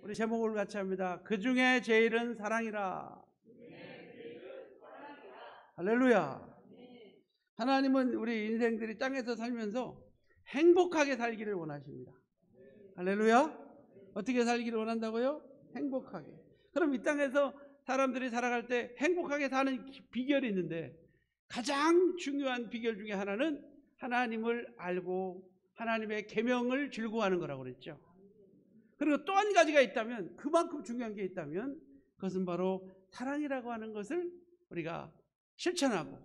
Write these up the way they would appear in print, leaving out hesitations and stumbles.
우리 제목을 같이 합니다. 그 중에 제일은 사랑이라. 할렐루야. 하나님은 우리 인생들이 땅에서 살면서 행복하게 살기를 원하십니다. 할렐루야. 어떻게 살기를 원한다고요? 행복하게. 그럼 이 땅에서 사람들이 살아갈 때 행복하게 사는 비결이 있는데, 가장 중요한 비결 중에 하나는 하나님을 알고 하나님의 계명을 즐거워하는 거라고 그랬죠. 그리고 또 한 가지가 있다면, 그만큼 중요한 게 있다면, 그것은 바로 사랑이라고 하는 것을 우리가 실천하고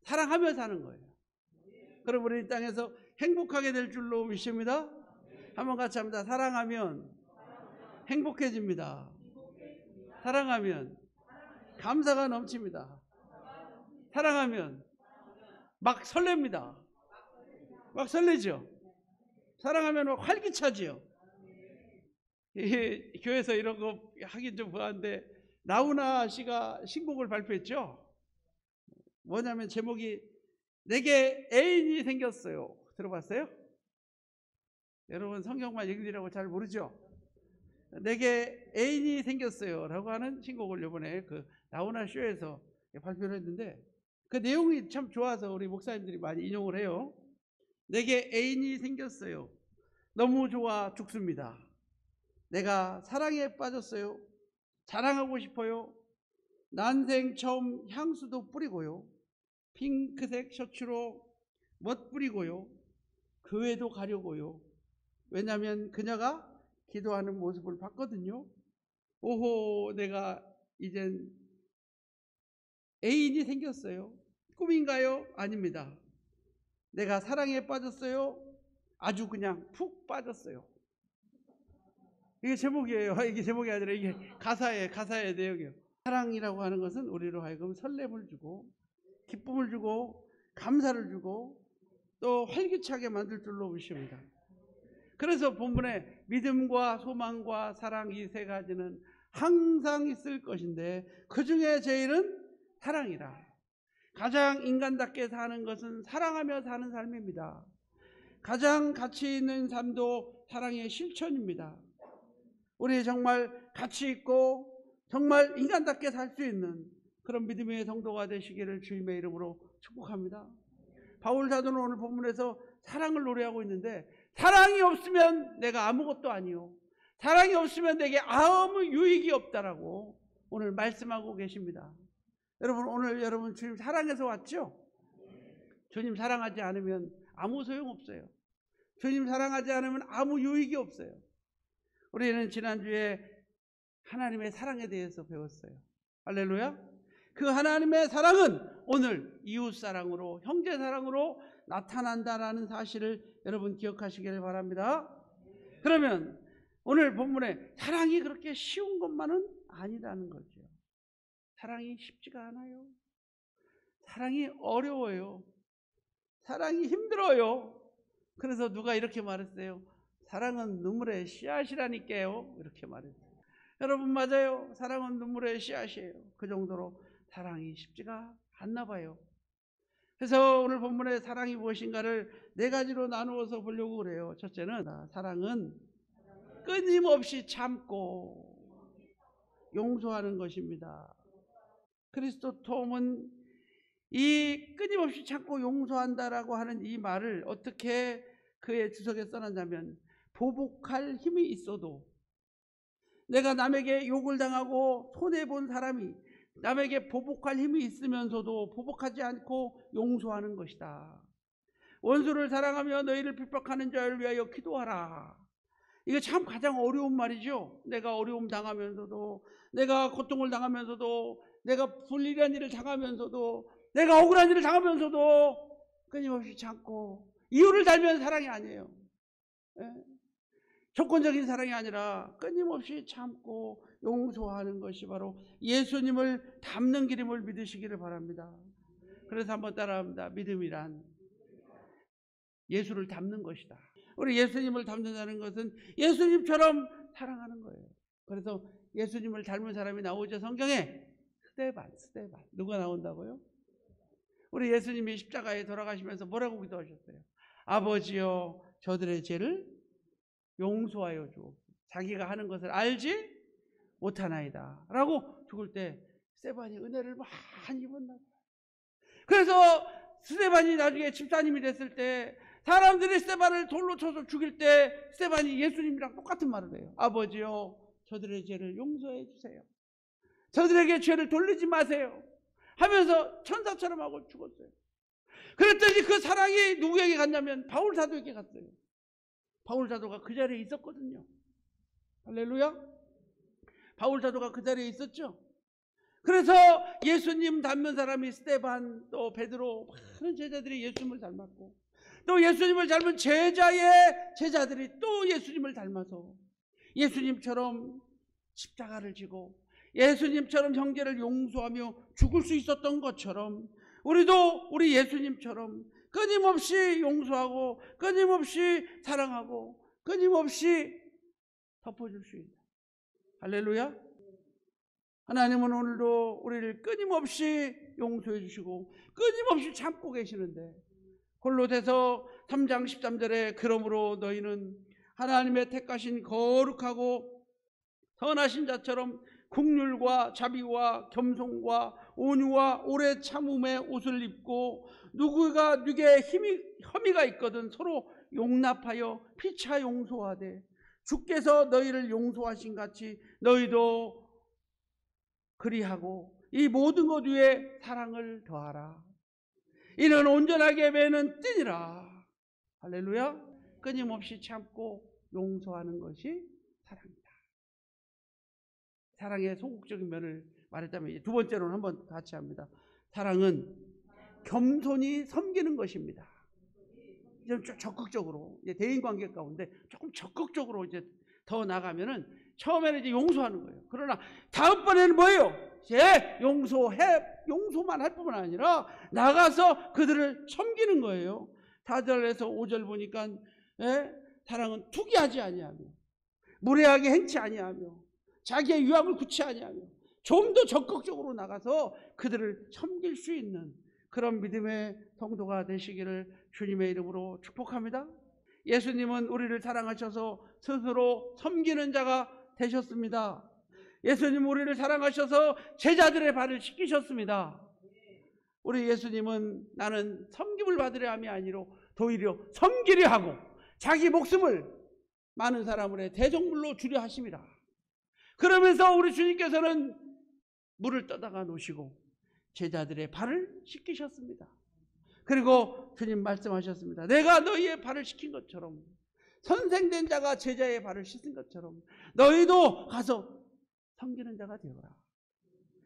사랑하며 사는 거예요. 그럼 우리 이 땅에서 행복하게 될 줄로 믿습니다. 한번 같이 합니다. 사랑하면 행복해집니다. 사랑하면 감사가 넘칩니다. 사랑하면 막 설렙니다. 막 설레죠. 사랑하면 활기차지요. 교회에서 이런 거 하긴 좀 뭐한데, 나훈아 씨가 신곡을 발표했죠. 뭐냐면 제목이 내게 애인이 생겼어요. 들어봤어요? 여러분 성경만 읽으라고 잘 모르죠? 내게 애인이 생겼어요 라고 하는 신곡을 이번에 그 나훈아 쇼에서 발표를 했는데, 그 내용이 참 좋아서 우리 목사님들이 많이 인용을 해요. 내게 애인이 생겼어요. 너무 좋아 죽습니다. 내가 사랑에 빠졌어요. 자랑하고 싶어요. 난생 처음 향수도 뿌리고요. 핑크색 셔츠로 멋 뿌리고요. 교회도 가려고요. 왜냐하면 그녀가 기도하는 모습을 봤거든요. 오호, 내가 이젠 애인이 생겼어요. 꿈인가요? 아닙니다. 내가 사랑에 빠졌어요. 아주 그냥 푹 빠졌어요. 이게 제목이에요. 이게 제목이 아니라 이게 가사의 내용이에요. 사랑이라고 하는 것은 우리로 하여금 설렘을 주고 기쁨을 주고 감사를 주고 또 활기차게 만들 줄로 믿습니다. 그래서 본문에 믿음과 소망과 사랑, 이 세 가지는 항상 있을 것인데 그 중에 제일은 사랑이라. 가장 인간답게 사는 것은 사랑하며 사는 삶입니다. 가장 가치 있는 삶도 사랑의 실천입니다. 우리 정말 가치 있고 정말 인간답게 살 수 있는 그런 믿음의 성도가 되시기를 주님의 이름으로 축복합니다. 바울 사도는 오늘 본문에서 사랑을 노래하고 있는데, 사랑이 없으면 내가 아무것도 아니요, 사랑이 없으면 내게 아무 유익이 없다라고 오늘 말씀하고 계십니다. 여러분, 오늘 여러분 주님 사랑해서 왔죠? 주님 사랑하지 않으면 아무 소용없어요. 주님 사랑하지 않으면 아무 유익이 없어요. 우리는 지난주에 하나님의 사랑에 대해서 배웠어요. 할렐루야. 그 하나님의 사랑은 오늘 이웃사랑으로, 형제사랑으로 나타난다라는 사실을 여러분 기억하시길 바랍니다. 그러면 오늘 본문에 사랑이 그렇게 쉬운 것만은 아니라는 거죠. 사랑이 쉽지가 않아요. 사랑이 어려워요. 사랑이 힘들어요. 그래서 누가 이렇게 말했어요. 사랑은 눈물의 씨앗이라니까요. 이렇게 말했어요. 여러분 맞아요. 사랑은 눈물의 씨앗이에요. 그 정도로 사랑이 쉽지가 않나 봐요. 그래서 오늘 본문의 사랑이 무엇인가를 네 가지로 나누어서 보려고 그래요. 첫째는 사랑은 끊임없이 참고 용서하는 것입니다. 크리스토톰은 이 끊임없이 참고 용서한다라고 하는 이 말을 어떻게 그의 주석에 써놨냐면, 보복할 힘이 있어도, 내가 남에게 욕을 당하고 손해본 사람이 남에게 보복할 힘이 있으면서도 보복하지 않고 용서하는 것이다. 원수를 사랑하며 너희를 핍박하는 자를 위하여 기도하라. 이거 참 가장 어려운 말이죠. 내가 어려움 당하면서도, 내가 고통을 당하면서도, 내가 불리한 일을 당하면서도, 내가 억울한 일을 당하면서도 끊임없이 참고, 이유를 달면 사랑이 아니에요. 조건적인 사랑이 아니라 끊임없이 참고 용서하는 것이 바로 예수님을 닮는 길임을 믿으시기를 바랍니다. 그래서 한번 따라합니다. 믿음이란 예수를 닮는 것이다. 우리 예수님을 닮는다는 것은 예수님처럼 사랑하는 거예요. 그래서 예수님을 닮은 사람이 나오죠. 성경에 스데반. 누가 나온다고요? 우리 예수님이 십자가에 돌아가시면서 뭐라고 기도하셨어요? 아버지여, 저들의 죄를 용서하여 주옵소서. 자기가 하는 것을 알지 못하나이다 라고 죽을 때 스데반이 은혜를 많이 입었나 봐요. 그래서 스데반이 나중에 집사님이 됐을 때 사람들이 스데반을 돌로 쳐서 죽일 때 스데반이 예수님이랑 똑같은 말을 해요. 아버지요, 저들의 죄를 용서해 주세요. 저들에게 죄를 돌리지 마세요 하면서 천사처럼 하고 죽었어요. 그랬더니 그 사랑이 누구에게 갔냐면 바울 사도에게 갔어요. 바울 사도가 그 자리에 있었거든요. 할렐루야. 바울 사도가 그 자리에 있었죠. 그래서 예수님 닮은 사람이 스데반, 또 베드로, 많은 제자들이 예수님을 닮았고, 또 예수님을 닮은 제자의 제자들이 또 예수님을 닮아서 예수님처럼 십자가를 지고 예수님처럼 형제를 용서하며 죽을 수 있었던 것처럼 우리도 우리 예수님처럼 끊임없이 용서하고 끊임없이 사랑하고 끊임없이 덮어줄 수 있다. 할렐루야. 하나님은 오늘도 우리를 끊임없이 용서해 주시고 끊임없이 참고 계시는데, 골로새서 3장 13절에 그러므로 너희는 하나님의 택하신 거룩하고 선하신 자처럼 긍휼과 자비와 겸손과 온유와 오래 참음의 옷을 입고 누구가 누구에 혐의가 있거든 서로 용납하여 피차 용서하되 주께서 너희를 용서하신 같이 너희도 그리하고 이 모든 것 위에 사랑을 더하라. 이는 온전하게 매는 띠니라. 할렐루야. 끊임없이 참고 용서하는 것이 사랑이다. 사랑의 소극적인 면을 말했다면 이제 두 번째로는 한번 같이 합니다. 사랑은 겸손히 섬기는 것입니다. 좀 적극적으로, 이제 대인관계 가운데 조금 적극적으로 이제 더 나가면은 처음에는 이제 용서하는 거예요. 그러나 다음번에는 뭐예요? 이제 용서만 할 뿐만 아니라 나가서 그들을 섬기는 거예요. 4절에서 5절 보니까 사랑은 투기하지 아니하며 무례하게 행치 아니하며 자기의 유학을 굳지 아니하며 좀 더 적극적으로 나가서 그들을 섬길 수 있는 그런 믿음의 성도가 되시기를 주님의 이름으로 축복합니다. 예수님은 우리를 사랑하셔서 스스로 섬기는 자가 되셨습니다. 예수님은 우리를 사랑하셔서 제자들의 발을 씻기셨습니다. 우리 예수님은 나는 섬김을 받으려 함이 아니라 도리어 섬기려 하고 자기 목숨을 많은 사람을 대속물로 주려 하심이라. 그러면서 우리 주님께서는 물을 떠다가 놓으시고 제자들의 발을 씻기셨습니다. 그리고 주님 말씀하셨습니다. 내가 너희의 발을 씻긴 것처럼, 선생된 자가 제자의 발을 씻은 것처럼 너희도 가서 섬기는 자가 되어라.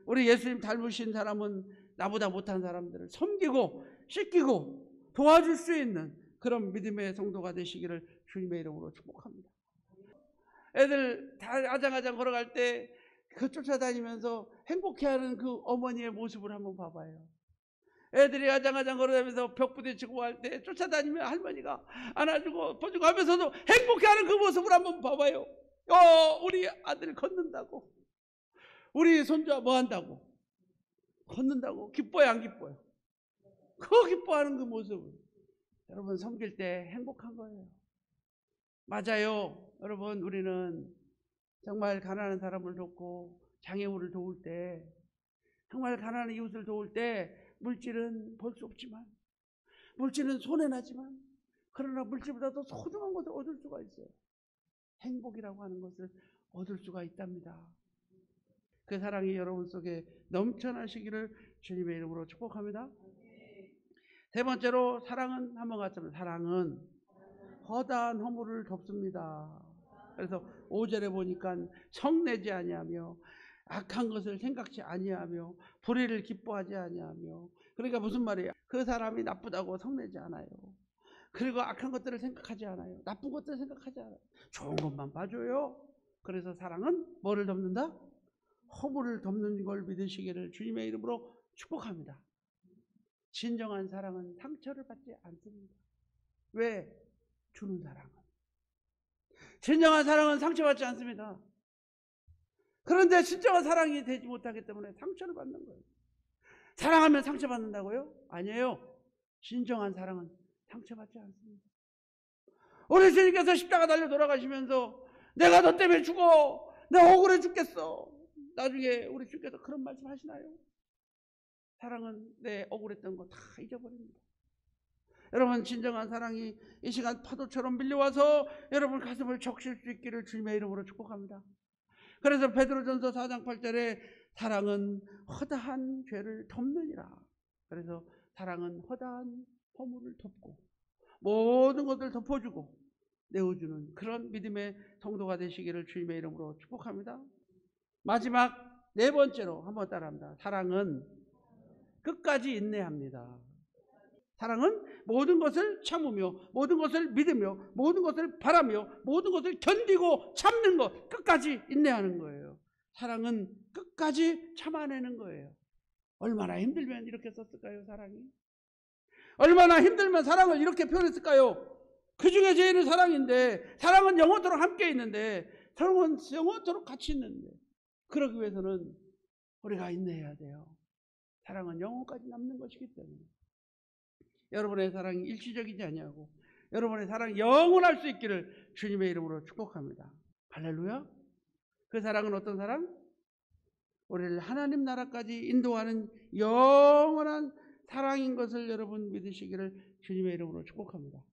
우리 예수님 닮으신 사람은 나보다 못한 사람들을 섬기고 씻기고 도와줄 수 있는 그런 믿음의 성도가 되시기를 주님의 이름으로 축복합니다. 애들 다 아장아장 걸어갈 때 그 쫓아다니면서 행복해하는 그 어머니의 모습을 한번 봐봐요. 애들이 아장아장 걸어다니면서 벽 부딪히고 할 때 쫓아다니면 할머니가 안아주고 보주고 하면서도 행복해하는 그 모습을 한번 봐봐요. 우리 아들 걷는다고, 우리 손자 뭐 한다고, 걷는다고 기뻐요 안 기뻐요? 그 기뻐하는 그 모습을 여러분 섬길 때 행복한 거예요. 맞아요. 여러분, 우리는 정말 가난한 사람을 돕고 장애물을 도울 때, 정말 가난한 이웃을 도울 때 물질은 볼 수 없지만, 물질은 손해나지만, 그러나 물질보다 더 소중한 것을 얻을 수가 있어요. 행복이라고 하는 것을 얻을 수가 있답니다. 그 사랑이 여러분 속에 넘쳐나시기를 주님의 이름으로 축복합니다. 세 번째로 사랑은 한번 같이 합니다. 사랑은 허다한 허물을 덮습니다. 그래서 5절에 보니까 성내지 아니하며 악한 것을 생각지 아니하며 불의를 기뻐하지 아니하며, 그러니까 무슨 말이에요? 그 사람이 나쁘다고 성내지 않아요. 그리고 악한 것들을 생각하지 않아요. 나쁜 것들을 생각하지 않아요. 좋은 것만 봐줘요. 그래서 사랑은 뭐를 덮는다? 허물을 덮는 걸 믿으시기를 주님의 이름으로 축복합니다. 진정한 사랑은 상처를 받지 않습니다. 왜? 주는 사랑은. 진정한 사랑은 상처받지 않습니다. 그런데 진정한 사랑이 되지 못하기 때문에 상처를 받는 거예요. 사랑하면 상처받는다고요? 아니에요. 진정한 사랑은 상처받지 않습니다. 우리 주님께서 십자가 달려 돌아가시면서 내가 너 때문에 죽어. 내가 억울해 죽겠어. 나중에 우리 주께서 그런 말씀 하시나요? 사랑은 내 억울했던 거 다 잊어버립니다. 여러분, 진정한 사랑이 이 시간 파도처럼 밀려와서 여러분 가슴을 적실 수 있기를 주님의 이름으로 축복합니다. 그래서 베드로전서 4장 8절에 사랑은 허다한 죄를 덮느니라. 그래서 사랑은 허다한 허물을 덮고 모든 것을 덮어주고 내어주는 그런 믿음의 성도가 되시기를 주님의 이름으로 축복합니다. 마지막 네 번째로 한번 따라합니다. 사랑은 끝까지 인내합니다. 사랑은 모든 것을 참으며 모든 것을 믿으며 모든 것을 바라며 모든 것을 견디고 참는 것, 끝까지 인내하는 거예요. 사랑은 끝까지 참아내는 거예요. 얼마나 힘들면 이렇게 썼을까요, 사랑이? 얼마나 힘들면 사랑을 이렇게 표현했을까요? 그 중에 제일은 사랑인데, 사랑은 영원토록 함께 있는데, 사랑은 영원토록 같이 있는데, 그러기 위해서는 우리가 인내해야 돼요. 사랑은 영원까지 남는 것이기 때문에. 여러분의 사랑이 일시적이지 아니하고 여러분의 사랑이 영원할 수 있기를 주님의 이름으로 축복합니다. 할렐루야. 그 사랑은 어떤 사랑? 우리를 하나님 나라까지 인도하는 영원한 사랑인 것을 여러분 믿으시기를 주님의 이름으로 축복합니다.